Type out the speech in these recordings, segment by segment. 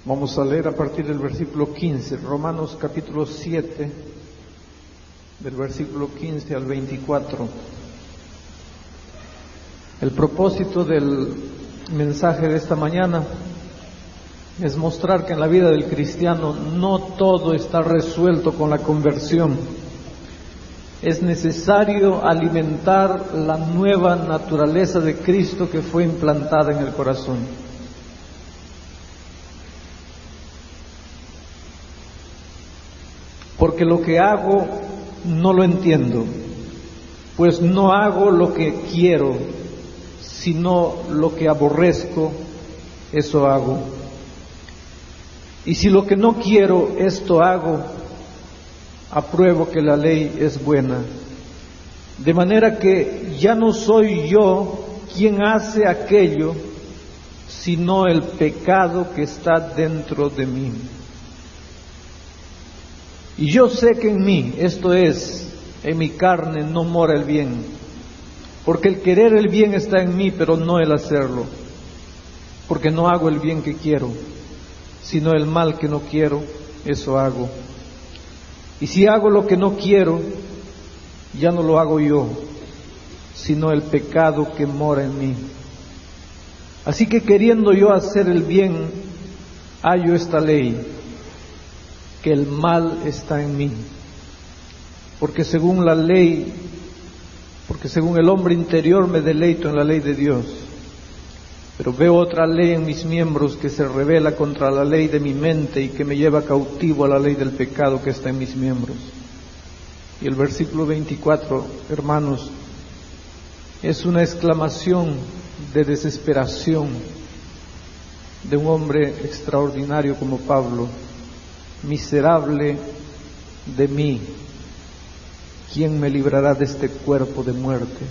Vamos a leer a partir del versículo 15, Romanos capítulo 7, del versículo 15 al 24. El propósito del mensaje de esta mañana es mostrar que en la vida del cristiano no todo está resuelto con la conversión. Es necesario alimentar la nueva naturaleza de Cristo que fue implantada en el corazón. Porque lo que hago no lo entiendo, pues no hago lo que quiero, sino lo que aborrezco, eso hago. Y si lo que no quiero, esto hago, apruebo que la ley es buena. De manera que ya no soy yo quien hace aquello, sino el pecado que está dentro de mí. Y yo sé que en mí, esto es, en mi carne no mora el bien, porque el querer el bien está en mí, pero no el hacerlo, porque no hago el bien que quiero, sino el mal que no quiero, eso hago. Y si hago lo que no quiero, ya no lo hago yo, sino el pecado que mora en mí. Así que queriendo yo hacer el bien, hallo esta ley, que el mal está en mí, porque según la ley, porque según el hombre interior me deleito en la ley de Dios, pero veo otra ley en mis miembros que se rebela contra la ley de mi mente y que me lleva cautivo a la ley del pecado que está en mis miembros. Y el versículo 24, hermanos, es una exclamación de desesperación de un hombre extraordinario como Pablo. Miserable de mí, ¿quién me librará de este cuerpo de muerte?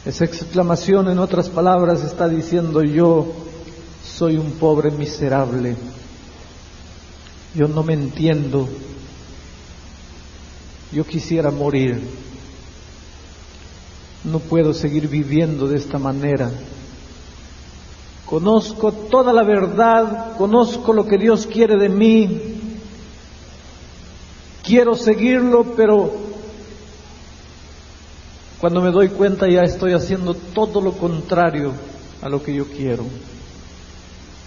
Esa exclamación, en otras palabras, está diciendo: yo soy un pobre miserable, yo no me entiendo, yo quisiera morir, no puedo seguir viviendo de esta manera. Conozco toda la verdad, conozco lo que Dios quiere de mí, quiero seguirlo, pero cuando me doy cuenta ya estoy haciendo todo lo contrario a lo que yo quiero.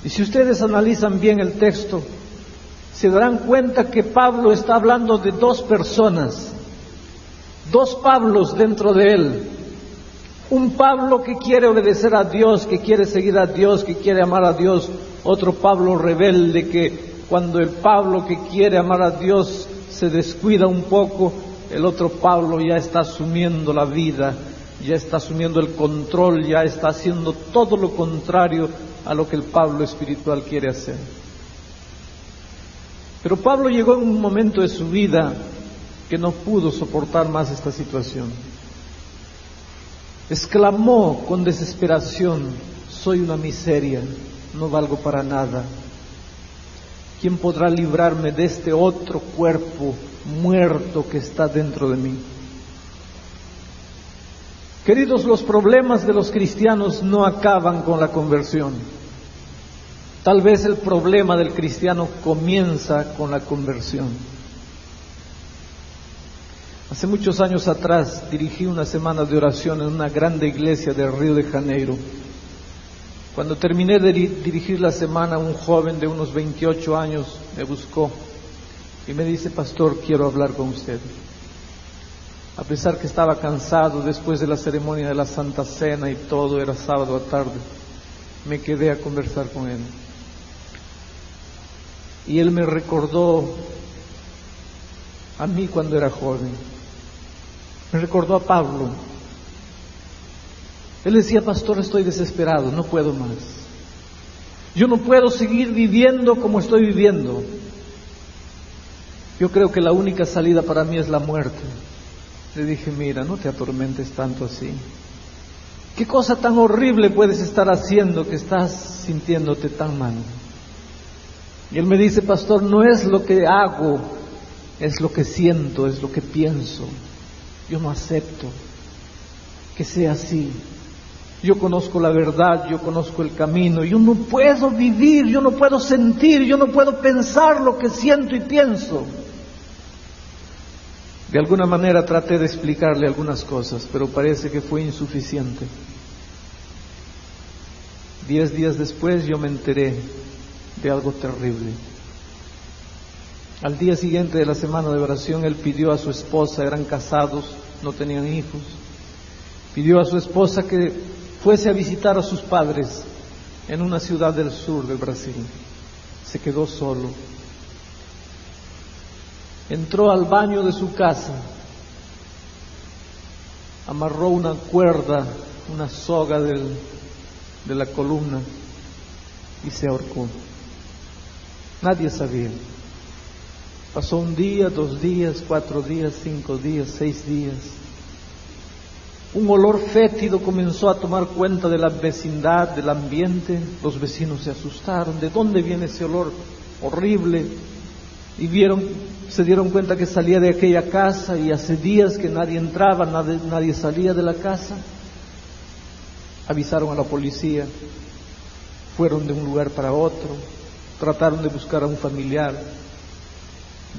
Y si ustedes analizan bien el texto, se darán cuenta que Pablo está hablando de dos personas, dos Pablos dentro de él. Un Pablo que quiere obedecer a Dios, que quiere seguir a Dios, que quiere amar a Dios. Otro Pablo rebelde que cuando el Pablo que quiere amar a Dios se descuida un poco, el otro Pablo ya está asumiendo la vida, ya está asumiendo el control, ya está haciendo todo lo contrario a lo que el Pablo espiritual quiere hacer. Pero Pablo llegó en un momento de su vida que no pudo soportar más esta situación. Exclamó con desesperación: soy una miseria, no valgo para nada. ¿Quién podrá librarme de este otro cuerpo muerto que está dentro de mí? Queridos, los problemas de los cristianos no acaban con la conversión. Tal vez el problema del cristiano comienza con la conversión. Hace muchos años atrás dirigí una semana de oración en una grande iglesia de Río de Janeiro. Cuando terminé de dirigir la semana, un joven de unos 28 años me buscó y me dice: pastor, quiero hablar con usted. A pesar que estaba cansado después de la ceremonia de la Santa Cena y todo, era sábado a tarde, me quedé a conversar con él. Y él me recordó a mí cuando era joven. Me recordó a Pablo. Él decía: pastor, estoy desesperado, no puedo más. Yo no puedo seguir viviendo como estoy viviendo. Yo creo que la única salida para mí es la muerte. Le dije: mira, no te atormentes tanto así. ¿Qué cosa tan horrible puedes estar haciendo que estás sintiéndote tan mal? Y él me dice: pastor, no es lo que hago, es lo que siento, es lo que pienso. Yo no acepto que sea así. yo conozco la verdad, yo conozco el camino, yo no puedo vivir, yo no puedo sentir, yo no puedo pensar lo que siento y pienso. De alguna manera traté de explicarle algunas cosas, pero parece que fue insuficiente. 10 días después yo me enteré de algo terrible. Al día siguiente de la semana de oración, él pidió a su esposa, eran casados, no tenían hijos, pidió a su esposa que fuese a visitar a sus padres en una ciudad del sur del Brasil. Se quedó solo. Entró al baño de su casa, amarró una cuerda, una soga de la columna y se ahorcó. Nadie sabía. Pasó 1 día, 2 días, 4 días, 5 días, 6 días. Un olor fétido comenzó a tomar cuenta de la vecindad, del ambiente. Los vecinos se asustaron. ¿De dónde viene ese olor horrible? Y se dieron cuenta que salía de aquella casa, y hace días que nadie entraba, nadie salía de la casa. Avisaron a la policía, fueron de un lugar para otro, trataron de buscar a un familiar.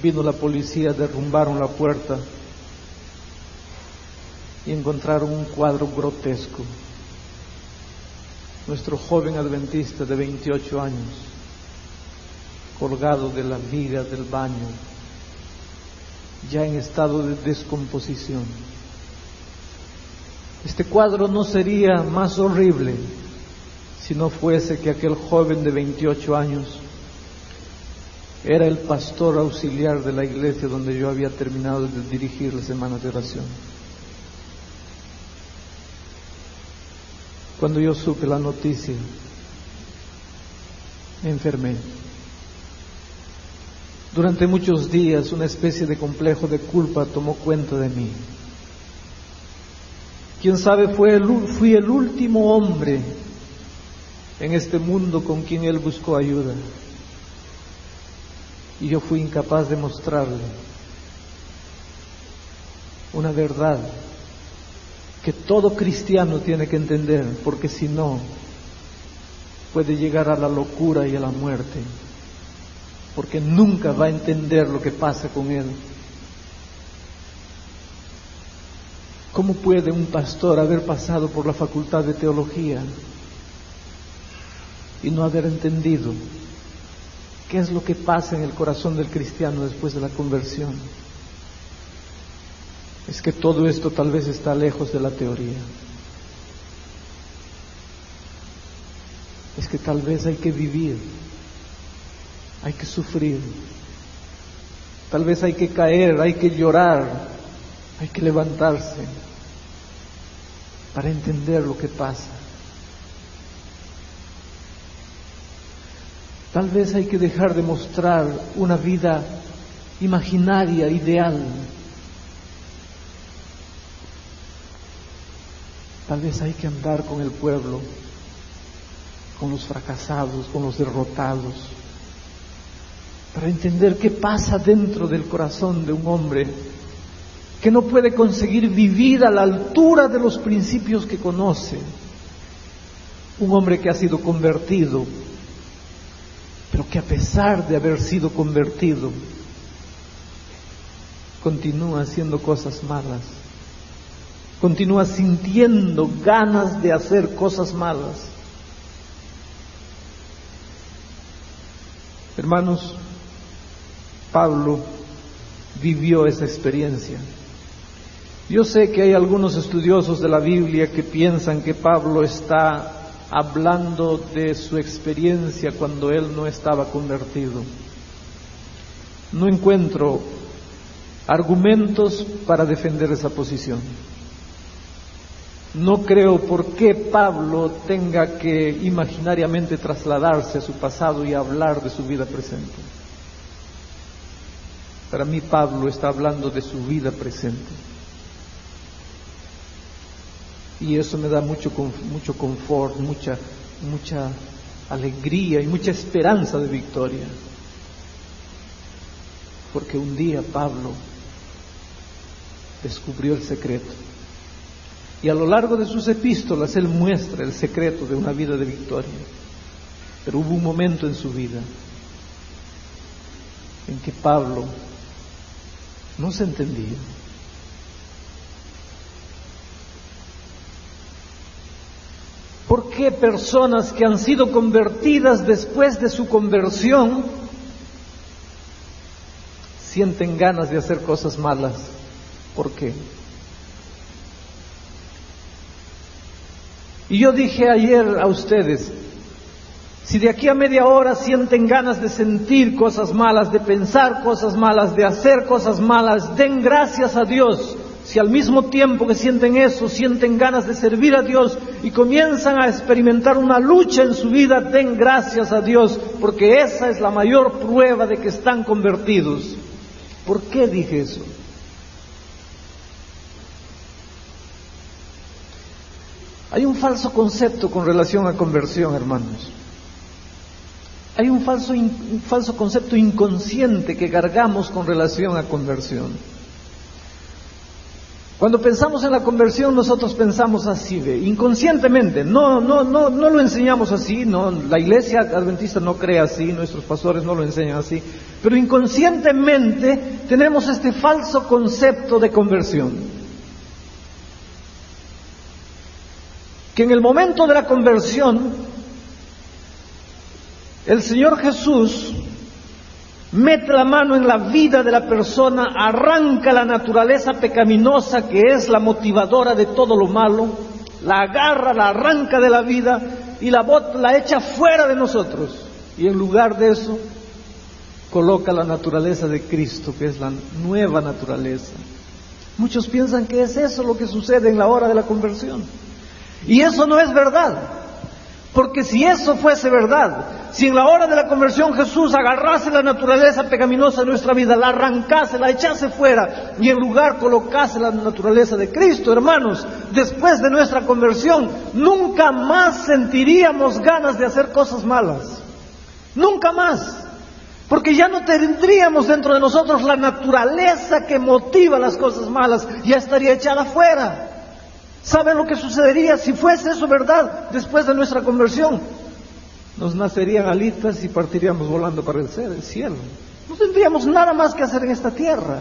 Vino la policía, derrumbaron la puerta y encontraron un cuadro grotesco. Nuestro joven adventista de 28 años, colgado de la viga del baño, ya en estado de descomposición. Este cuadro no sería más horrible si no fuese que aquel joven de 28 años era el pastor auxiliar de la iglesia donde yo había terminado de dirigir la semana de oración. Cuando yo supe la noticia, me enfermé. Durante muchos días una especie de complejo de culpa tomó cuenta de mí. Quién sabe, fui el último hombre en este mundo con quien él buscó ayuda. Y yo fui incapaz de mostrarle una verdad que todo cristiano tiene que entender, porque si no, puede llegar a la locura y a la muerte, porque nunca va a entender lo que pasa con él. ¿Cómo puede un pastor haber pasado por la facultad de teología y no haber entendido qué es lo que pasa en el corazón del cristiano después de la conversión? Es que todo esto tal vez está lejos de la teoría. Es que tal vez hay que vivir, hay que sufrir, tal vez hay que caer, hay que llorar, hay que levantarse para entender lo que pasa. Tal vez hay que dejar de mostrar una vida imaginaria, ideal. Tal vez hay que andar con el pueblo, con los fracasados, con los derrotados, para entender qué pasa dentro del corazón de un hombre que no puede conseguir vivir a la altura de los principios que conoce. Un hombre que ha sido convertido, pero que a pesar de haber sido convertido, continúa haciendo cosas malas, continúa sintiendo ganas de hacer cosas malas. Hermanos, Pablo vivió esa experiencia. Yo sé que hay algunos estudiosos de la Biblia que piensan que Pablo está hablando de su experiencia cuando él no estaba convertido. No encuentro argumentos para defender esa posición. No creo por qué Pablo tenga que imaginariamente trasladarse a su pasado y hablar de su vida presente. Para mí Pablo está hablando de su vida presente. Y eso me da mucho confort, mucha alegría y mucha esperanza de victoria. Porque un día Pablo descubrió el secreto. Y a lo largo de sus epístolas Él muestra el secreto de una vida de victoria. Pero hubo un momento en su vida en que Pablo no se entendía. ¿Por qué personas que han sido convertidas después de su conversión sienten ganas de hacer cosas malas? ¿Por qué? Y yo dije ayer a ustedes, si de aquí a media hora sienten ganas de sentir cosas malas, de pensar cosas malas, de hacer cosas malas, den gracias a Dios. Si al mismo tiempo que sienten eso, sienten ganas de servir a Dios y comienzan a experimentar una lucha en su vida, den gracias a Dios, porque esa es la mayor prueba de que están convertidos. ¿Por qué dije eso? Hay un falso concepto con relación a conversión, hermanos. Hay un falso concepto inconsciente que cargamos con relación a conversión. Cuando pensamos en la conversión, nosotros pensamos así, inconscientemente. No lo enseñamos así, no, la iglesia adventista no cree así, nuestros pastores no lo enseñan así, pero inconscientemente tenemos este falso concepto de conversión. Que en el momento de la conversión, el Señor Jesús mete la mano en la vida de la persona, arranca la naturaleza pecaminosa que es la motivadora de todo lo malo, la agarra, la arranca de la vida y la echa fuera de nosotros. Y en lugar de eso, coloca la naturaleza de Cristo, que es la nueva naturaleza. Muchos piensan que es eso lo que sucede en la hora de la conversión. Y eso no es verdad. Porque si eso fuese verdad, si en la hora de la conversión Jesús agarrase la naturaleza pecaminosa de nuestra vida, la arrancase, la echase fuera y en lugar colocase la naturaleza de Cristo, hermanos, después de nuestra conversión, nunca más sentiríamos ganas de hacer cosas malas. Nunca más. Porque ya no tendríamos dentro de nosotros la naturaleza que motiva las cosas malas, ya estaría echada fuera. ¿Saben lo que sucedería si fuese eso verdad después de nuestra conversión? Nos nacerían alitas y partiríamos volando para el cielo. No tendríamos nada más que hacer en esta tierra.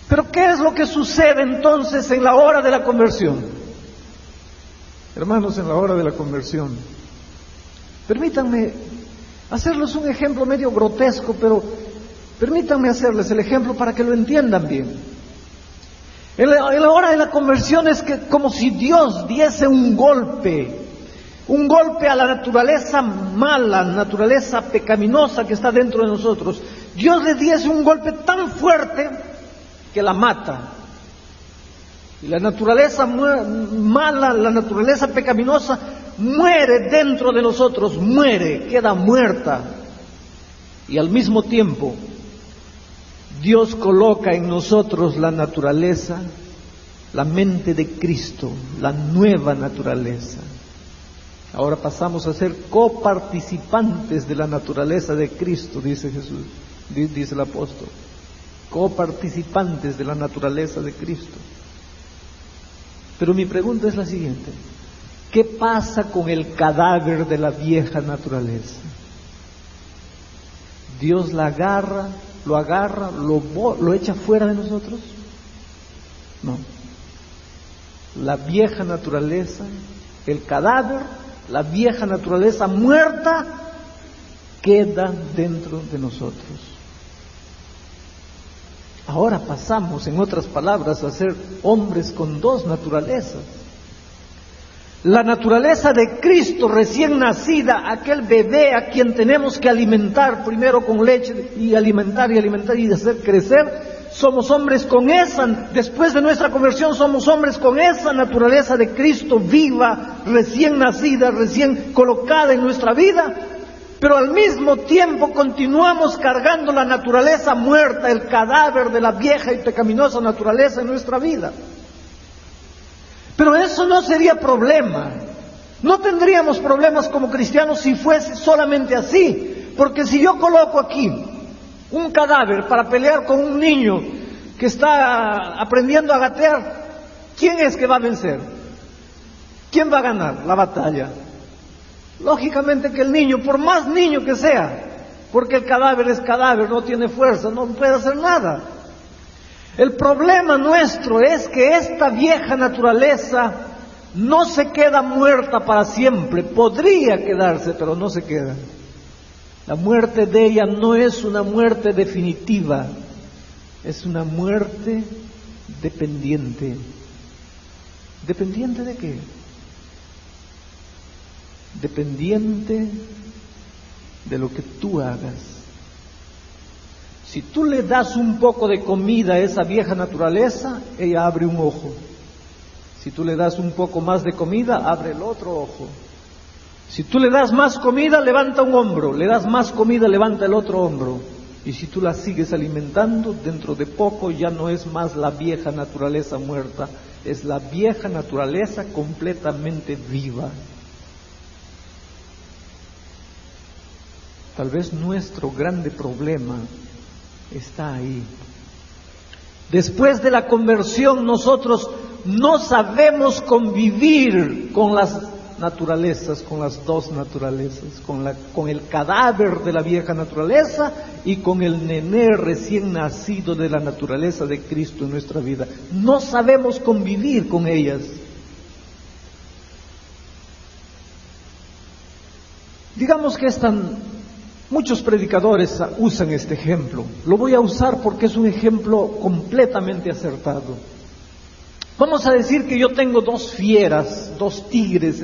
Pero ¿qué es lo que sucede entonces en la hora de la conversión? Hermanos, en la hora de la conversión, permítanme hacerles un ejemplo medio grotesco, pero permítanme hacerles el ejemplo para que lo entiendan bien. En la hora de la conversión es que como si Dios diese un golpe a la naturaleza mala, naturaleza pecaminosa que está dentro de nosotros. Dios le diese un golpe tan fuerte que la mata. Y la naturaleza mala, la naturaleza pecaminosa muere dentro de nosotros, muere, queda muerta. Y al mismo tiempo, Dios coloca en nosotros la naturaleza, la mente de Cristo, la nueva naturaleza. Ahora pasamos a ser coparticipantes de la naturaleza de Cristo, dice Jesús, dice el apóstol. Coparticipantes de la naturaleza de Cristo. Pero mi pregunta es la siguiente: ¿qué pasa con el cadáver de la vieja naturaleza? Dios lo agarra, lo echa fuera de nosotros. No. La vieja naturaleza, el cadáver, la vieja naturaleza muerta, queda dentro de nosotros. Ahora pasamos, en otras palabras, a ser hombres con dos naturalezas. La naturaleza de Cristo recién nacida, aquel bebé a quien tenemos que alimentar primero con leche y alimentar y hacer crecer, somos hombres con esa, después de nuestra conversión somos hombres con esa naturaleza de Cristo viva, recién nacida, recién colocada en nuestra vida, pero al mismo tiempo continuamos cargando la naturaleza muerta, el cadáver de la vieja y pecaminosa naturaleza en nuestra vida. Pero eso no sería problema. No tendríamos problemas como cristianos si fuese solamente así. Porque si yo coloco aquí un cadáver para pelear con un niño que está aprendiendo a gatear, ¿quién es que va a vencer? ¿Quién va a ganar la batalla? Lógicamente que el niño, por más niño que sea, porque el cadáver es cadáver, no tiene fuerza, no puede hacer nada. El problema nuestro es que esta vieja naturaleza no se queda muerta para siempre, podría quedarse, pero no se queda. La muerte de ella no es una muerte definitiva, es una muerte dependiente. ¿Dependiente de qué? Dependiente de lo que tú hagas. Si tú le das un poco de comida a esa vieja naturaleza, ella abre un ojo. Si tú le das un poco más de comida, abre el otro ojo. Si tú le das más comida, levanta un hombro. Le das más comida, levanta el otro hombro. Y si tú la sigues alimentando, dentro de poco ya no es más la vieja naturaleza muerta, es la vieja naturaleza completamente viva. Tal vez nuestro grande problema está ahí. Después de la conversión nosotros no sabemos convivir con las naturalezas, con las dos naturalezas, con el cadáver de la vieja naturaleza y con el nené recién nacido de la naturaleza de Cristo en nuestra vida. No sabemos convivir con ellas. Digamos que muchos predicadores usan este ejemplo. Lo voy a usar porque es un ejemplo completamente acertado. Vamos a decir que yo tengo dos fieras, dos tigres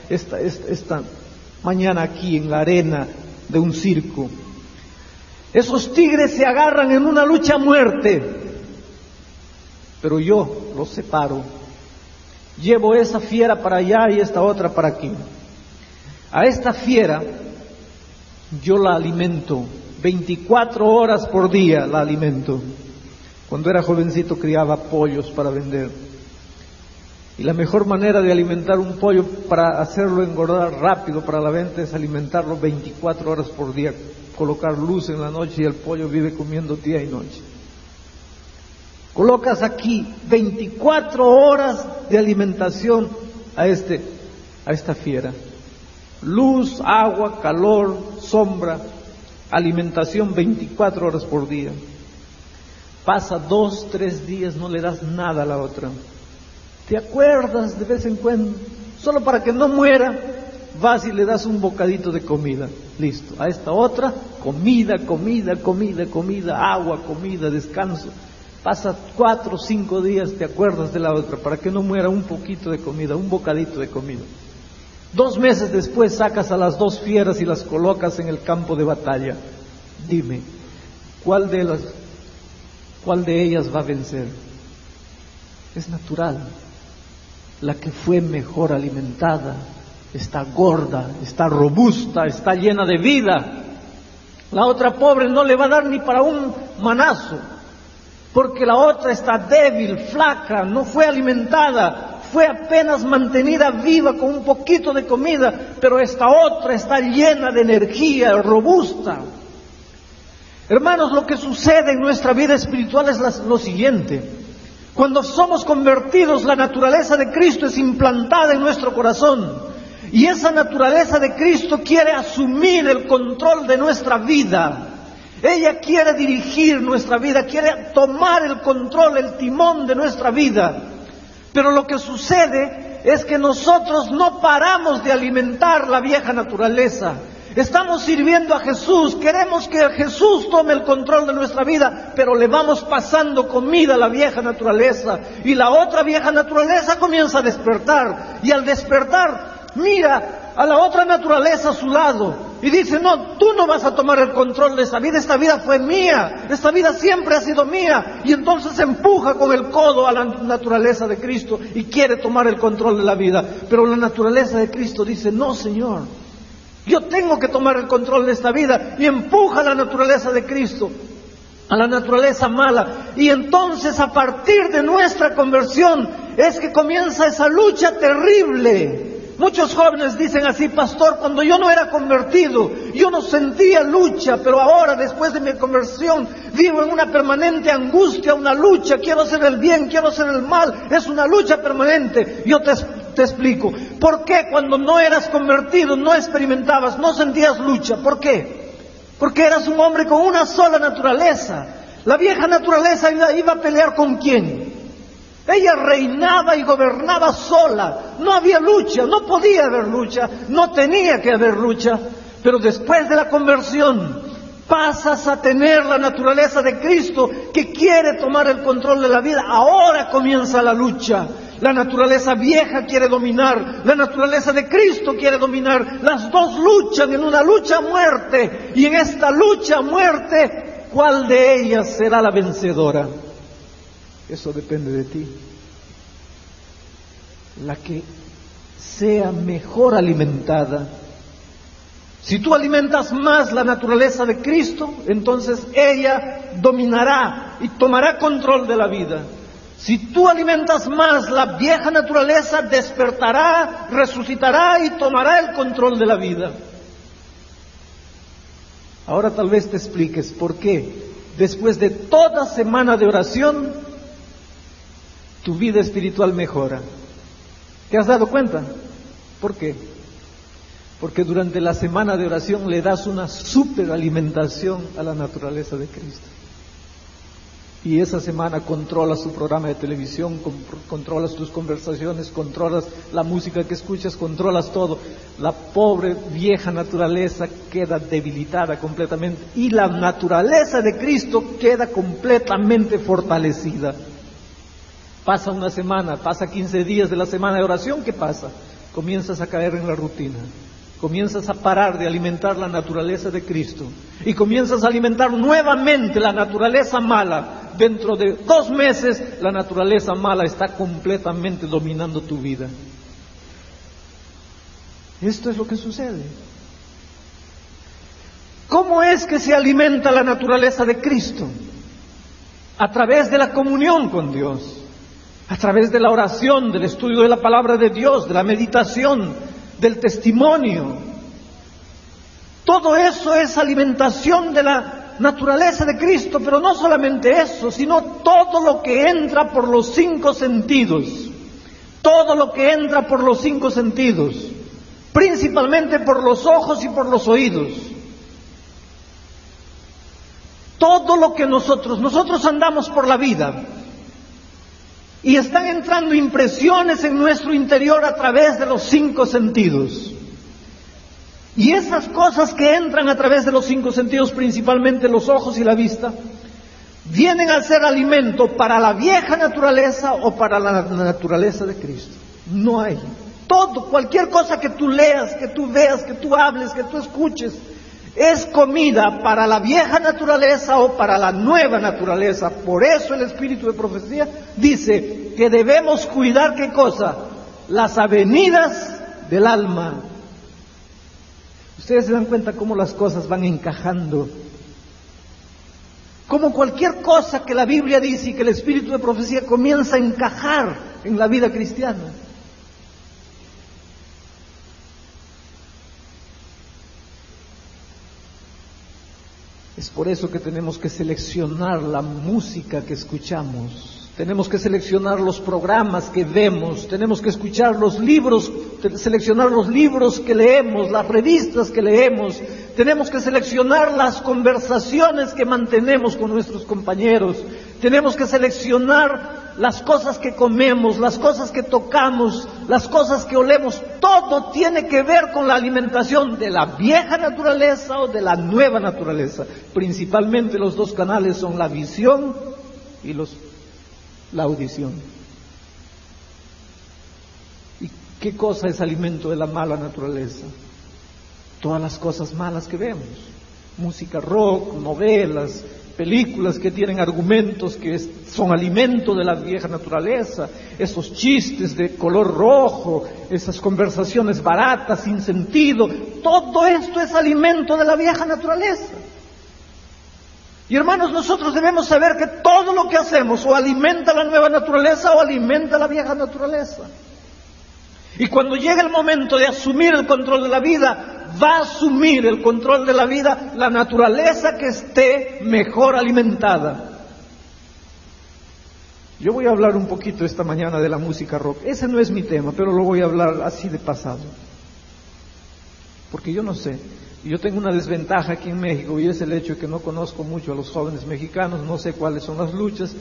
esta mañana aquí en la arena de un circo. Esos tigres se agarran en una lucha a muerte, pero yo los separo. Llevo esa fiera para allá y esta otra para aquí. A esta fiera yo la alimento, 24 horas por día la alimento. Cuando era jovencito criaba pollos para vender. Y la mejor manera de alimentar un pollo para hacerlo engordar rápido para la venta es alimentarlo 24 horas por día, colocar luz en la noche y el pollo vive comiendo día y noche. Colocas aquí 24 horas de alimentación a esta fiera. Luz, agua, calor, sombra, alimentación 24 horas por día. Pasa 2, 3 días, no le das nada a la otra. ¿Te acuerdas de vez en cuando? Solo para que no muera, vas y le das un bocadito de comida. Listo. A esta otra, comida, agua, comida, descanso. Pasa 4 o 5 días, te acuerdas de la otra, para que no muera, un poquito de comida, un bocadito de comida. 2 meses después sacas a las 2 fieras y las colocas en el campo de batalla. Dime, ¿cuál de ellas va a vencer? Es natural. La que fue mejor alimentada, está gorda, está robusta, está llena de vida. La otra pobre no le va a dar ni para un manazo, porque la otra está débil, flaca, no fue alimentada, fue apenas mantenida viva con un poquito de comida, pero esta otra está llena de energía, robusta. Hermanos, lo que sucede en nuestra vida espiritual es lo siguiente. Cuando somos convertidos, la naturaleza de Cristo es implantada en nuestro corazón. Y esa naturaleza de Cristo quiere asumir el control de nuestra vida. Ella quiere dirigir nuestra vida, quiere tomar el control, el timón de nuestra vida. Pero lo que sucede es que nosotros no paramos de alimentar la vieja naturaleza. Estamos sirviendo a Jesús, queremos que Jesús tome el control de nuestra vida, pero le vamos pasando comida a la vieja naturaleza, y la otra vieja naturaleza comienza a despertar, y al despertar mira a la otra naturaleza a su lado, y dice: no, tú no vas a tomar el control de esta vida fue mía, esta vida siempre ha sido mía, y entonces empuja con el codo a la naturaleza de Cristo, y quiere tomar el control de la vida, pero la naturaleza de Cristo dice: no, Señor, yo tengo que tomar el control de esta vida, y empuja a la naturaleza de Cristo, a la naturaleza mala. Y entonces, a partir de nuestra conversión, es que comienza esa lucha terrible Muchos jóvenes dicen así: pastor, cuando yo no era convertido, yo no sentía lucha, pero ahora, después de mi conversión, vivo en una permanente angustia, una lucha. Quiero hacer el bien, quiero hacer el mal, es una lucha permanente. Yo te explico, ¿por qué cuando no eras convertido no experimentabas, no sentías lucha? ¿Por qué? Porque eras un hombre con una sola naturaleza. La vieja naturaleza iba a pelear ¿con quién? Ella reinaba y gobernaba sola. No había lucha, no podía haber lucha, no tenía que haber lucha. Pero después de la conversión, pasas a tener la naturaleza de Cristo, que quiere tomar el control de la vida. Ahora comienza la lucha. La naturaleza vieja quiere dominar, la naturaleza de Cristo quiere dominar. Las dos luchan en una lucha a muerte. Y en esta lucha a muerte, ¿cuál de ellas será la vencedora? Eso depende de ti. La que sea mejor alimentada. Si tú alimentas más la naturaleza de Cristo, entonces ella dominará y tomará control de la vida. Si tú alimentas más la vieja naturaleza, despertará, resucitará y tomará el control de la vida. Ahora tal vez te expliques por qué, después de toda semana de oración, tu vida espiritual mejora. ¿Te has dado cuenta? ¿Por qué? Porque durante la semana de oración le das una superalimentación a la naturaleza de Cristo. Y esa semana controlas tu programa de televisión, controlas tus conversaciones, controlas la música que escuchas, controlas todo. La pobre vieja naturaleza queda debilitada completamente y la naturaleza de Cristo queda completamente fortalecida. Pasa una semana, pasa 15 días de la semana de oración, ¿qué pasa? Comienzas a caer en la rutina. Comienzas a parar de alimentar la naturaleza de Cristo y comienzas a alimentar nuevamente la naturaleza mala. Dentro de 2 meses la naturaleza mala está completamente dominando tu vida. Esto es lo que sucede. ¿Cómo es que se alimenta la naturaleza de Cristo? A través de la comunión con Dios, a través de la oración, del estudio de la palabra de Dios, de la meditación, del testimonio. Todo eso es alimentación de la naturaleza de Cristo, pero no solamente eso, sino todo lo que entra por los 5 sentidos. Todo lo que entra por los 5 sentidos, principalmente por los ojos y por los oídos. Todo lo que nosotros andamos por la vida y están entrando impresiones en nuestro interior a través de los 5 sentidos. Y esas cosas que entran a través de los 5 sentidos, principalmente los ojos y la vista, vienen a ser alimento para la vieja naturaleza o para la naturaleza de Cristo. No hay. Todo, cualquier cosa que tú leas, que tú veas, que tú hables, que tú escuches, es comida para la vieja naturaleza o para la nueva naturaleza. Por eso el espíritu de profecía dice que debemos cuidar, ¿qué cosa? Las avenidas del alma. Ustedes se dan cuenta cómo las cosas van encajando. Como cualquier cosa que la Biblia dice y que el espíritu de profecía comienza a encajar en la vida cristiana. Es por eso que tenemos que seleccionar la música que escuchamos, tenemos que seleccionar los programas que vemos, tenemos que escuchar los libros, seleccionar los libros que leemos, las revistas que leemos, tenemos que seleccionar las conversaciones que mantenemos con nuestros compañeros, tenemos que seleccionar las cosas que comemos, las cosas que tocamos, las cosas que olemos. Todo tiene que ver con la alimentación de la vieja naturaleza o de la nueva naturaleza. Principalmente los 2 canales son la visión y la audición. ¿Y qué cosa es alimento de la mala naturaleza? Todas las cosas malas que vemos. Música rock, novelas, películas que tienen argumentos que son alimento de la vieja naturaleza, esos chistes de color rojo, esas conversaciones baratas, sin sentido, todo esto es alimento de la vieja naturaleza. Y hermanos, nosotros debemos saber que todo lo que hacemos o alimenta la nueva naturaleza o alimenta la vieja naturaleza. Y cuando llega el momento de asumir el control de la vida, va a asumir el control de la vida la naturaleza que esté mejor alimentada. Yo voy a hablar un poquito esta mañana de la música rock. Ese no es mi tema, pero lo voy a hablar así de pasado. Porque yo no sé. Yo tengo una desventaja aquí en México y es el hecho de que no conozco mucho a los jóvenes mexicanos, no sé cuáles son las luchas,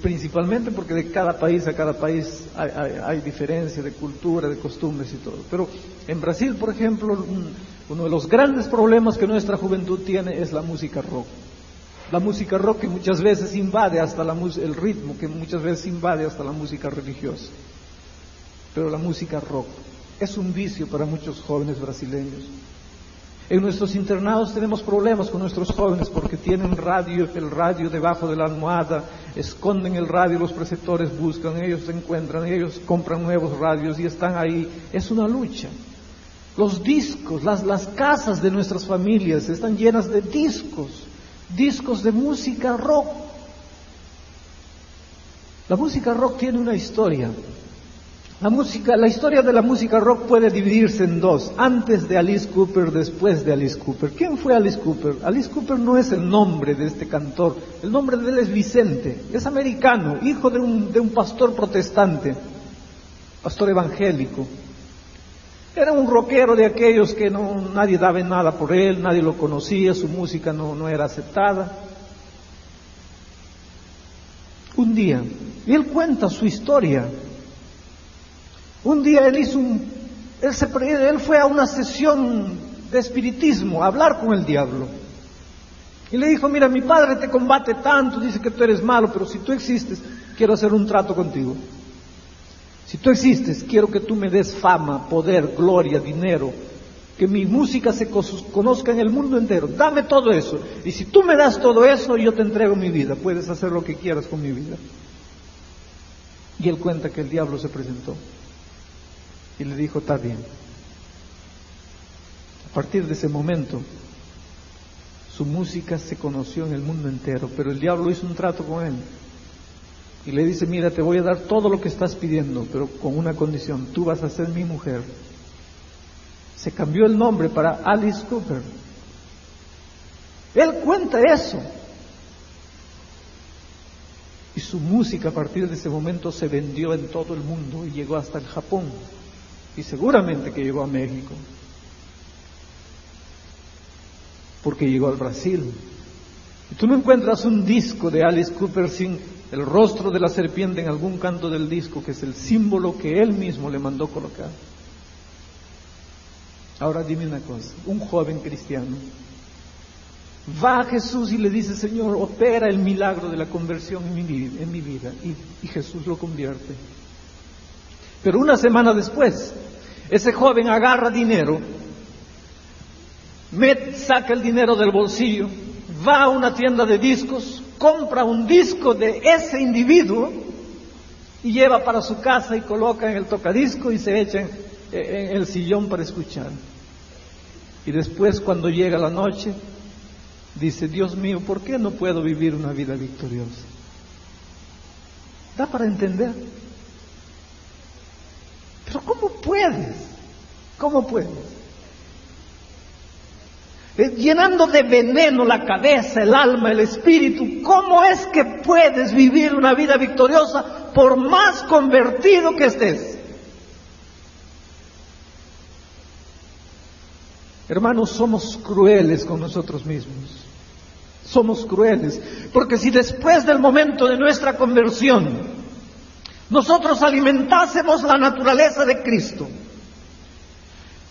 principalmente porque de cada país a cada país hay diferencia de cultura, de costumbres y todo. Pero en Brasil, por ejemplo, uno de los grandes problemas que nuestra juventud tiene es la música rock. La música rock que muchas veces invade hasta el ritmo, que muchas veces invade hasta la música religiosa. Pero la música rock es un vicio para muchos jóvenes brasileños. En nuestros internados tenemos problemas con nuestros jóvenes porque tienen el radio debajo de la almohada, esconden el radio, los preceptores buscan, ellos se encuentran, ellos compran nuevos radios y están ahí. Es una lucha. Los discos, las casas de nuestras familias están llenas de discos de música rock. La música rock tiene una historia. La historia de la música rock puede dividirse en dos: antes de Alice Cooper, después de Alice Cooper. ¿Quién fue Alice Cooper? Alice Cooper no es el nombre de este cantor, el nombre de él es Vicente, es americano, hijo de un pastor protestante, pastor evangélico. Era un rockero de aquellos que nadie daba nada por él, nadie lo conocía, su música no era aceptada. Un día, y él cuenta su historia. Un día él fue a una sesión de espiritismo a hablar con el diablo. Y le dijo: mira, mi padre te combate tanto, dice que tú eres malo, pero si tú existes, quiero hacer un trato contigo. Si tú existes, quiero que tú me des fama, poder, gloria, dinero, que mi música se conozca en el mundo entero. Dame todo eso. Y si tú me das todo eso, yo te entrego mi vida. Puedes hacer lo que quieras con mi vida. Y él cuenta que el diablo se presentó. Y le dijo: está bien. A partir de ese momento, su música se conoció en el mundo entero, pero el diablo hizo un trato con él. Y le dice: mira, te voy a dar todo lo que estás pidiendo, pero con una condición: tú vas a ser mi mujer. Se cambió el nombre para Alice Cooper. Él cuenta eso. Y su música a partir de ese momento se vendió en todo el mundo y llegó hasta el Japón. Y seguramente que llegó a México, porque llegó al Brasil. Y tú no encuentras un disco de Alice Cooper sin el rostro de la serpiente en algún canto del disco, que es el símbolo que él mismo le mandó colocar. Ahora dime una cosa: un joven cristiano va a Jesús y le dice: Señor, opera el milagro de la conversión en mi vida, y Jesús lo convierte. Pero una semana después, ese joven agarra dinero, saca el dinero del bolsillo, va a una tienda de discos, compra un disco de ese individuo y lleva para su casa y coloca en el tocadisco y se echa en el sillón para escuchar. Y después, cuando llega la noche, dice: Dios mío, ¿por qué no puedo vivir una vida victoriosa? ¿Da para entender? Pero ¿cómo puedes? ¿Cómo puedes? Llenando de veneno la cabeza, el alma, el espíritu, ¿cómo es que puedes vivir una vida victoriosa por más convertido que estés? Hermanos, somos crueles con nosotros mismos. Somos crueles, porque si después del momento de nuestra conversión nosotros alimentásemos la naturaleza de Cristo,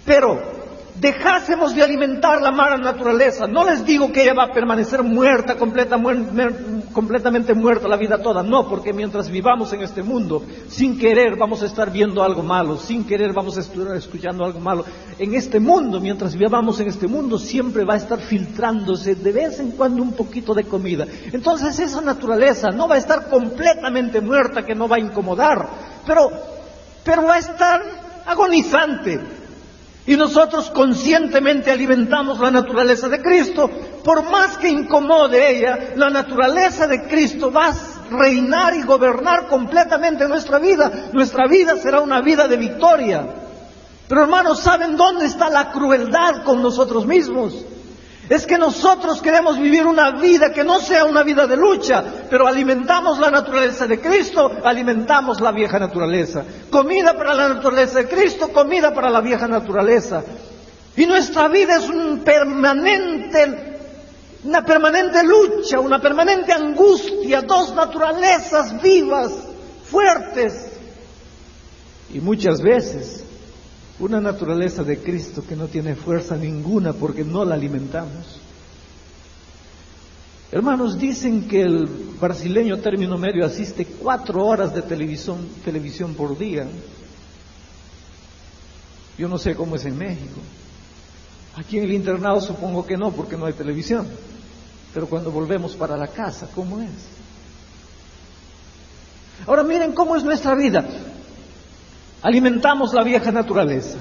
pero dejásemos de alimentar la mala naturaleza, no les digo que ella va a permanecer muerta, completamente muerta la vida toda, no, porque mientras vivamos en este mundo, sin querer vamos a estar viendo algo malo, sin querer vamos a estar escuchando algo malo. En este mundo, mientras vivamos en este mundo, siempre va a estar filtrándose de vez en cuando un poquito de comida. Entonces esa naturaleza no va a estar completamente muerta, que no va a incomodar, pero va a estar agonizante. Y nosotros conscientemente alimentamos la naturaleza de Cristo. Por más que incomode ella, la naturaleza de Cristo va reinar y gobernar completamente nuestra vida será una vida de victoria. Pero hermanos, ¿saben dónde está la crueldad con nosotros mismos? Es que nosotros queremos vivir una vida que no sea una vida de lucha, pero alimentamos la naturaleza de Cristo, alimentamos la vieja naturaleza. Comida para la naturaleza de Cristo, comida para la vieja naturaleza. Y nuestra vida es una permanente lucha, una permanente angustia, dos naturalezas vivas, fuertes. Y muchas veces una naturaleza de Cristo que no tiene fuerza ninguna porque no la alimentamos. Hermanos, dicen que el brasileño término medio asiste 4 horas de televisión por día. Yo no sé cómo es en México. Aquí en el internado supongo que no, porque no hay televisión. Pero cuando volvemos para la casa, ¿cómo es? Ahora miren cómo es nuestra vida. Alimentamos la vieja naturaleza.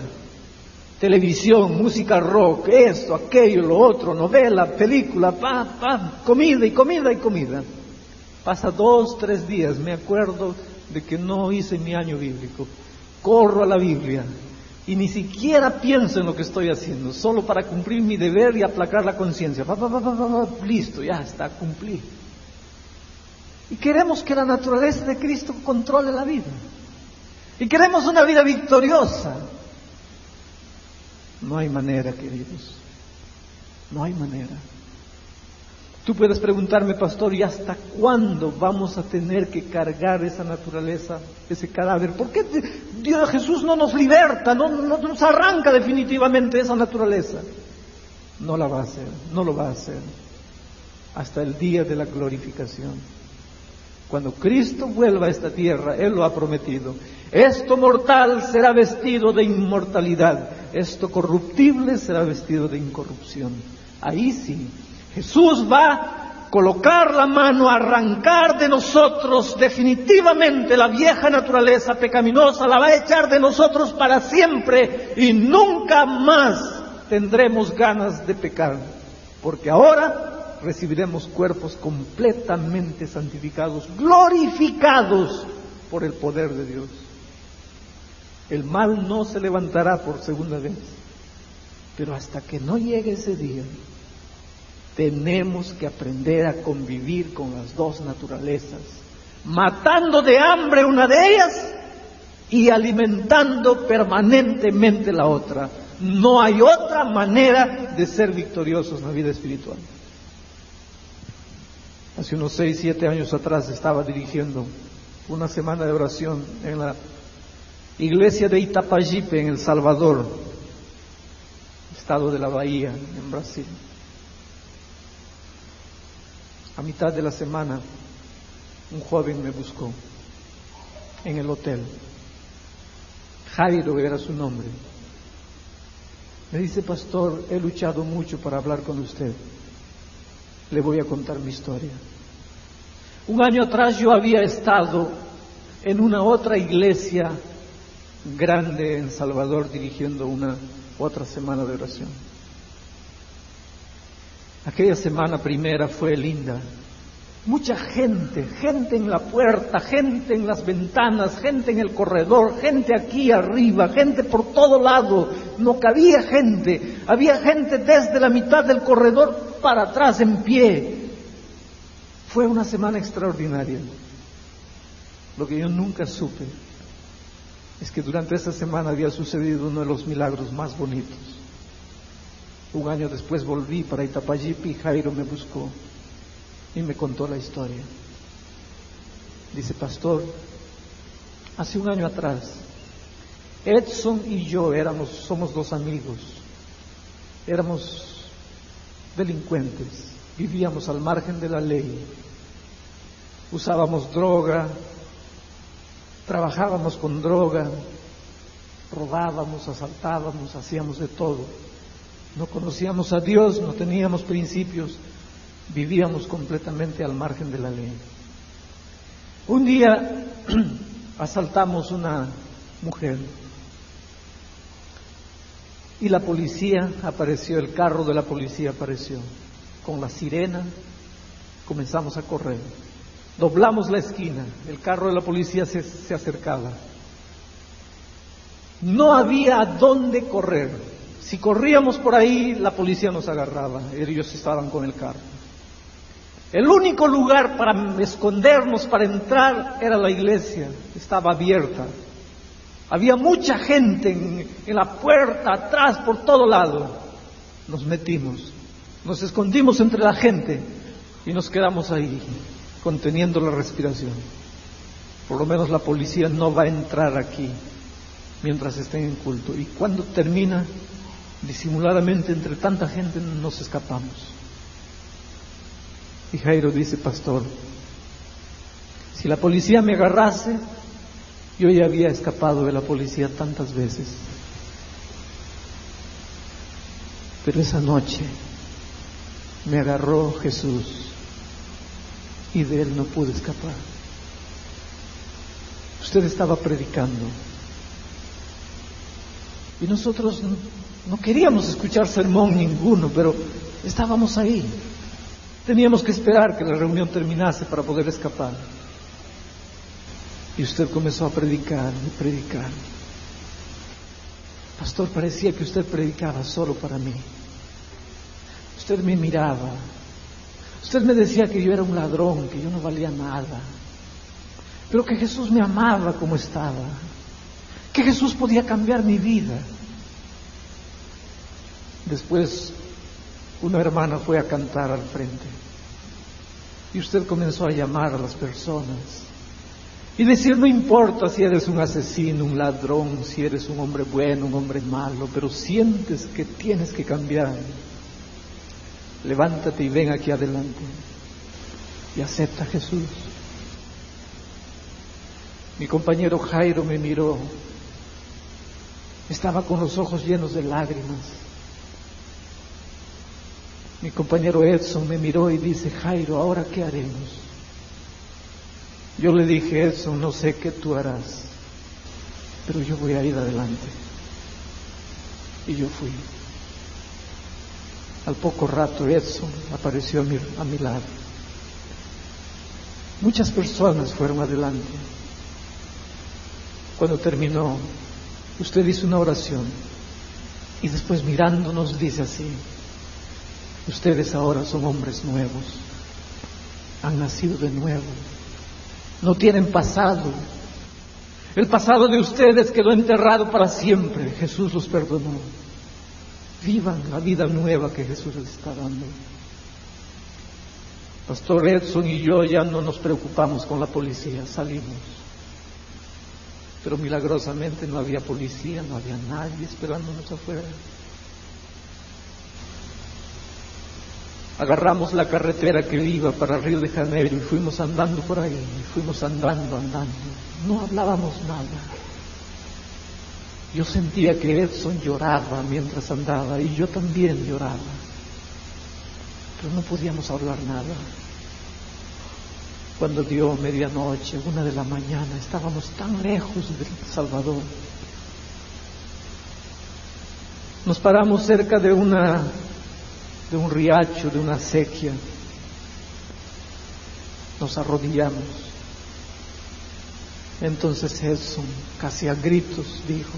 Televisión, música rock, esto, aquello, lo otro, novela, película, comida y comida y comida. Pasa 2, 3 días, me acuerdo de que no hice mi año bíblico. Corro a la Biblia y ni siquiera pienso en lo que estoy haciendo, solo para cumplir mi deber y aplacar la conciencia. Listo, ya está, cumplí. Y queremos que la naturaleza de Cristo controle la vida. Y queremos una vida victoriosa. No hay manera, queridos. No hay manera. Tú puedes preguntarme, pastor, ¿y hasta cuándo vamos a tener que cargar esa naturaleza, ese cadáver? ¿Por qué Jesús no nos liberta, no nos arranca definitivamente esa naturaleza? No la va a hacer, no lo va a hacer. Hasta el día de la glorificación. Cuando Cristo vuelva a esta tierra, Él lo ha prometido. Esto mortal será vestido de inmortalidad. Esto corruptible será vestido de incorrupción. Ahí sí, Jesús va a colocar la mano, a arrancar de nosotros definitivamente la vieja naturaleza pecaminosa, la va a echar de nosotros para siempre y nunca más tendremos ganas de pecar. Porque ahora recibiremos cuerpos completamente santificados, glorificados por el poder de Dios. El mal no se levantará por segunda vez, pero hasta que no llegue ese día, tenemos que aprender a convivir con las dos naturalezas, matando de hambre una de ellas y alimentando permanentemente la otra. No hay otra manera de ser victoriosos en la vida espiritual. Hace unos 6, 7 años atrás estaba dirigiendo una semana de oración en la iglesia de Itapajipe, en El Salvador, estado de la Bahía, en Brasil. A mitad de la semana, un joven me buscó en el hotel. Jairo era su nombre. Me dice, pastor, he luchado mucho para hablar con usted. Le voy a contar mi historia. Un año atrás yo había estado en una otra iglesia grande en Salvador dirigiendo una otra semana de oración. Aquella semana primera fue linda. Mucha gente en la puerta, gente en las ventanas, gente en el corredor, gente aquí arriba, gente por todo lado. No cabía gente. Había gente desde la mitad del corredor para atrás en pie. Fue una semana extraordinaria. Lo que yo nunca supe es que durante esa semana había sucedido uno de los milagros más bonitos. Un año después volví para Itapajipe y Jairo me buscó y me contó la historia. Dice, pastor, hace un año atrás, Edson y yo somos 2 amigos, éramos delincuentes, vivíamos al margen de la ley, usábamos droga, trabajábamos con droga, robábamos, asaltábamos, hacíamos de todo. No conocíamos a Dios, no teníamos principios, vivíamos completamente al margen de la ley. Un día asaltamos una mujer y la policía apareció, el carro de la policía apareció con la sirena, comenzamos a correr. Doblamos la esquina, el carro de la policía se acercaba. No había a dónde correr. Si corríamos por ahí, la policía nos agarraba. Ellos estaban con el carro. El único lugar para escondernos, para entrar, era la iglesia. Estaba abierta. Había mucha gente en la puerta, atrás, por todo lado. Nos metimos, nos escondimos entre la gente y nos quedamos ahí, conteniendo la respiración. Por lo menos la policía no va a entrar aquí mientras estén en culto. Y cuando termina, disimuladamente entre tanta gente nos escapamos. Y Jairo dice: pastor, si la policía me agarrase, yo ya había escapado de la policía tantas veces. Pero esa noche me agarró Jesús y de Él no pude escapar. Usted estaba predicando y nosotros no queríamos escuchar sermón ninguno, pero estábamos ahí. Teníamos que esperar que la reunión terminase para poder escapar. Y usted comenzó a predicar y predicar. Pastor, parecía que usted predicaba solo para mí. Usted me miraba. Usted me decía que yo era un ladrón, que yo no valía nada. Pero que Jesús me amaba como estaba. Que Jesús podía cambiar mi vida. Después, una hermana fue a cantar al frente. Y usted comenzó a llamar a las personas. Y decir: no importa si eres un asesino, un ladrón, si eres un hombre bueno, un hombre malo, pero sientes que tienes que cambiar. Levántate y ven aquí adelante. Y acepta a Jesús. Mi compañero Jairo me miró. Estaba con los ojos llenos de lágrimas. Mi compañero Edson me miró y dice: Jairo, ¿ahora qué haremos? Yo le dije: Edson, no sé qué tú harás, pero yo voy a ir adelante. Y yo fui. Al poco rato Edson apareció a mi lado. Muchas personas fueron adelante. Cuando terminó, usted hizo una oración y después mirándonos dice así: ustedes ahora son hombres nuevos, han nacido de nuevo, no tienen pasado. El pasado de ustedes quedó enterrado para siempre. Jesús los perdonó. Vivan la vida nueva que Jesús les está dando. Pastor Edson y yo ya no nos preocupamos con la policía, salimos. Pero milagrosamente no había policía, no había nadie esperándonos afuera. Agarramos la carretera que iba para Río de Janeiro y fuimos andando por ahí, fuimos andando. No hablábamos nada. Yo sentía que Edson lloraba mientras andaba y yo también lloraba. Pero no podíamos hablar nada. Cuando dio medianoche, 1 de la mañana, estábamos tan lejos de El Salvador. Nos paramos cerca de un riacho, de una acequia. Nos arrodillamos. Entonces Edson, casi a gritos, dijo: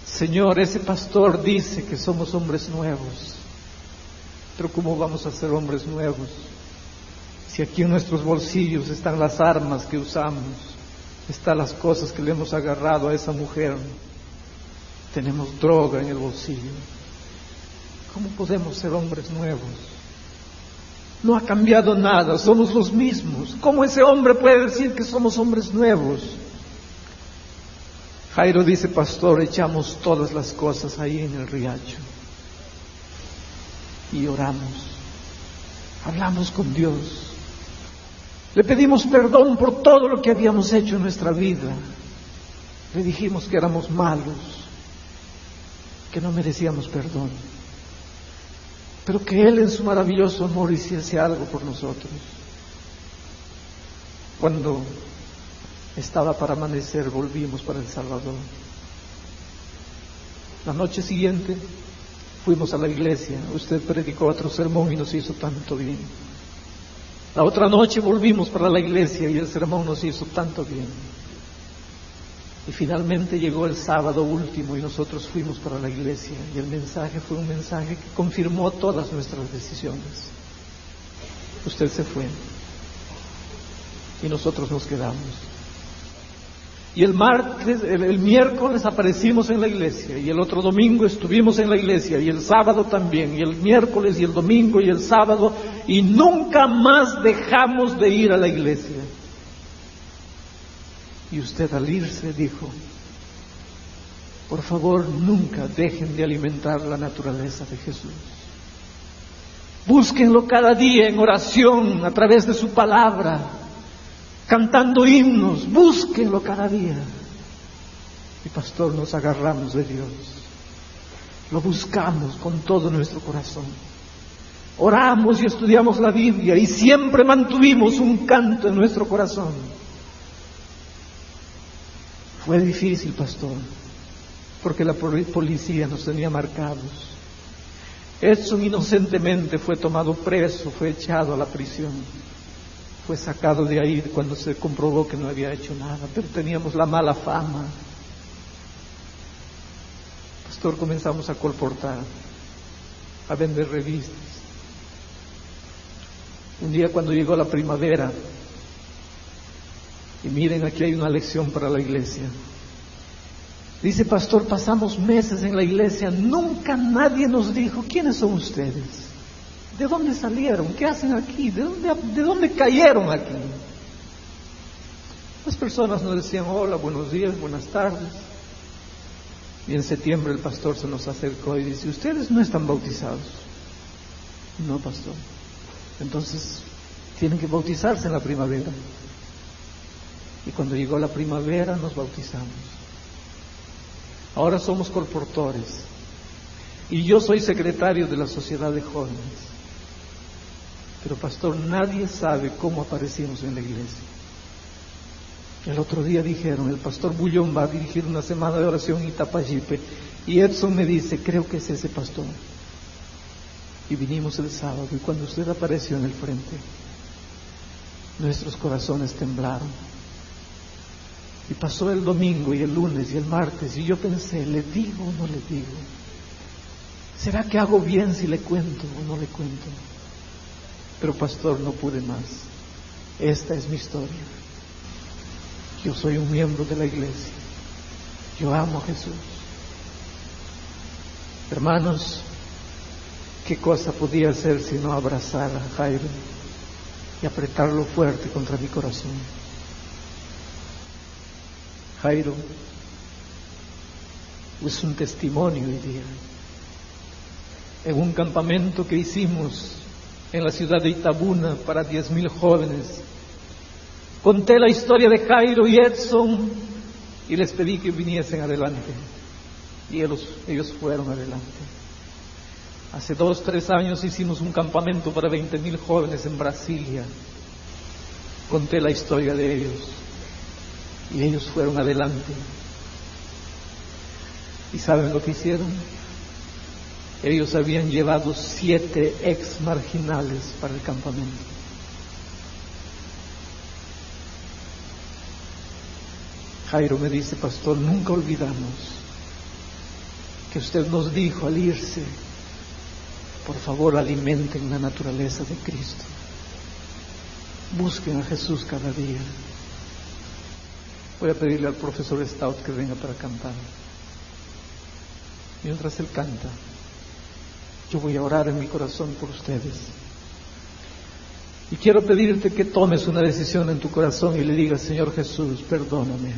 Señor, ese pastor dice que somos hombres nuevos, pero ¿cómo vamos a ser hombres nuevos si aquí en nuestros bolsillos están las armas que usamos, están las cosas que le hemos agarrado a esa mujer, tenemos droga en el bolsillo? ¿Cómo podemos ser hombres nuevos? No ha cambiado nada, somos los mismos. ¿Cómo ese hombre puede decir que somos hombres nuevos? Jairo dice: pastor, echamos todas las cosas ahí en el riacho y oramos, hablamos con Dios, le pedimos perdón por todo lo que habíamos hecho en nuestra vida, le dijimos que éramos malos, que no merecíamos perdón, pero que Él en su maravilloso amor hiciese algo por nosotros. Cuando estaba para amanecer, volvimos para El Salvador. La noche siguiente fuimos a la iglesia. Usted predicó otro sermón y nos hizo tanto bien. La otra noche volvimos para la iglesia y el sermón nos hizo tanto bien. Y finalmente llegó el sábado último y nosotros fuimos para la iglesia y el mensaje fue un mensaje que confirmó todas nuestras decisiones. Usted se fue y nosotros nos quedamos. Y el miércoles aparecimos en la iglesia y el otro domingo estuvimos en la iglesia y el sábado también y el miércoles y el domingo y el sábado y nunca más dejamos de ir a la iglesia. Y usted al irse dijo, por favor nunca dejen de alimentar la naturaleza de Jesús. Búsquenlo cada día en oración a través de su palabra, cantando himnos, búsquenlo cada día. Y pastor, nos agarramos de Dios, lo buscamos con todo nuestro corazón, oramos y estudiamos la Biblia y siempre mantuvimos un canto en nuestro corazón. Fue difícil, pastor, porque la policía nos tenía marcados. Edson inocentemente fue tomado preso, fue echado a la prisión. Fue sacado de ahí cuando se comprobó que no había hecho nada, pero teníamos la mala fama. Pastor, comenzamos a colportar, a vender revistas. Un día cuando llegó la primavera, y miren, aquí hay una lección para la iglesia. Dice, pastor, pasamos meses en la iglesia, nunca nadie nos dijo, ¿quiénes son ustedes? ¿De dónde salieron? ¿Qué hacen aquí? ¿De dónde cayeron aquí? Las personas nos decían, hola, buenos días, buenas tardes. Y en septiembre el pastor se nos acercó y dice, ¿ustedes no están bautizados? No, pastor. Entonces, tienen que bautizarse en la primavera. Y cuando llegó la primavera nos bautizamos. Ahora somos colportores. Y yo soy secretario de la Sociedad de Jóvenes. Pero pastor, nadie sabe cómo aparecimos en la iglesia. El otro día dijeron, el pastor Bullón va a dirigir una semana de oración en Itapayipe. Y Edson me dice, creo que es ese pastor. Y vinimos el sábado y cuando usted apareció en el frente, nuestros corazones temblaron. Y pasó el domingo y el lunes y el martes y yo pensé, ¿le digo o no le digo? ¿Será que hago bien si le cuento o no le cuento? Pero pastor, no pude más. Esta es mi historia. Yo soy un miembro de la iglesia. Yo amo a Jesús. Hermanos, ¿qué cosa podía hacer sino abrazar a Jairo y apretarlo fuerte contra mi corazón? Jairo es un testimonio hoy día. En un campamento que hicimos en la ciudad de Itabuna para 10,000 jóvenes, conté la historia de Jairo y Edson y les pedí que viniesen adelante. Y ellos fueron adelante. Hace 2-3 años hicimos un campamento para 20,000 jóvenes en Brasilia. Conté la historia de ellos. Y ellos fueron adelante. ¿Y saben lo que hicieron? Ellos habían llevado 7 ex marginales para el campamento. Jairo me dice, pastor, nunca olvidamos que usted nos dijo al irse, por favor alimenten la naturaleza de Cristo. Busquen a Jesús cada día. Voy a pedirle al profesor Stout que venga para cantar. Mientras él canta, yo voy a orar en mi corazón por ustedes. Y quiero pedirte que tomes una decisión en tu corazón y le digas, Señor Jesús, perdóname.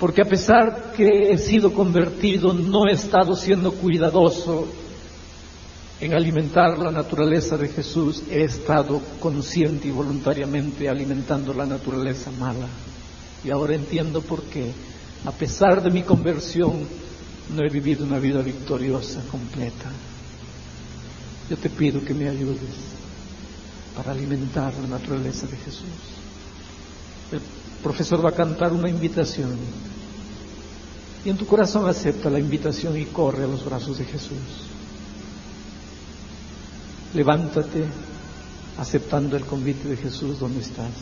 Porque a pesar que he sido convertido, no he estado siendo cuidadoso en alimentar la naturaleza de Jesús, he estado consciente y voluntariamente alimentando la naturaleza mala. Y ahora entiendo por qué, a pesar de mi conversión, no he vivido una vida victoriosa, completa. Yo te pido que me ayudes para alimentar la naturaleza de Jesús. El profesor va a cantar una invitación. Y en tu corazón acepta la invitación y corre a los brazos de Jesús. Levántate aceptando el convite de Jesús donde estás.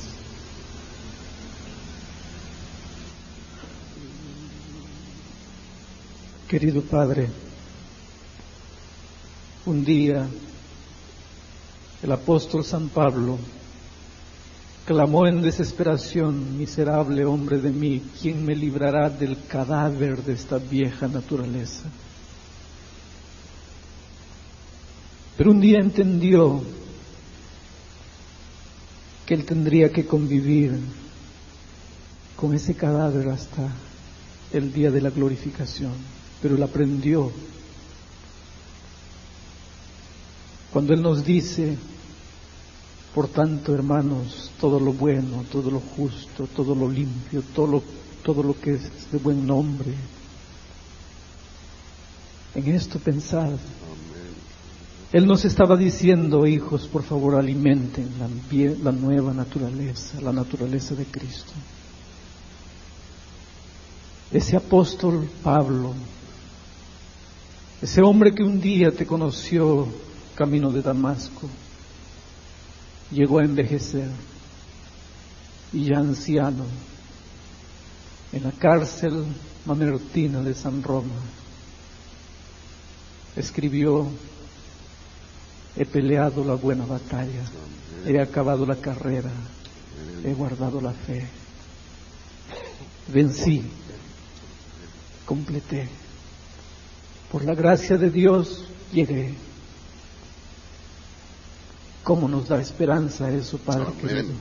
Querido Padre, un día el apóstol San Pablo clamó en desesperación: miserable hombre de mí, ¿quién me librará del cadáver de esta vieja naturaleza? Pero un día entendió que él tendría que convivir con ese cadáver hasta el día de la glorificación, pero él aprendió. Cuando él nos dice: por tanto, hermanos, todo lo bueno, todo lo justo, todo lo limpio, todo lo que es de buen nombre, en esto pensad. Él nos estaba diciendo: hijos, por favor, alimenten la nueva naturaleza, la naturaleza de Cristo. Ese apóstol Pablo, ese hombre que un día te conoció camino de Damasco, llegó a envejecer y ya anciano, en la cárcel mamertina de San Roma, escribió: he peleado la buena batalla, he acabado la carrera, he guardado la fe, vencí, completé, por la gracia de Dios llegué. ¿Cómo nos da esperanza eso, Padre querido?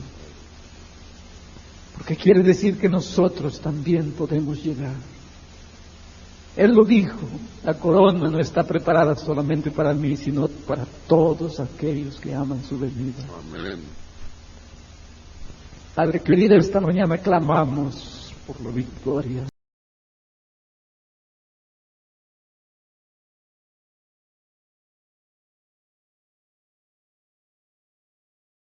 Porque quiere decir que nosotros también podemos llegar. Él lo dijo: la corona no está preparada solamente para mí, sino para todos aquellos que aman su venida. Amén. Padre querido, esta mañana clamamos por la victoria.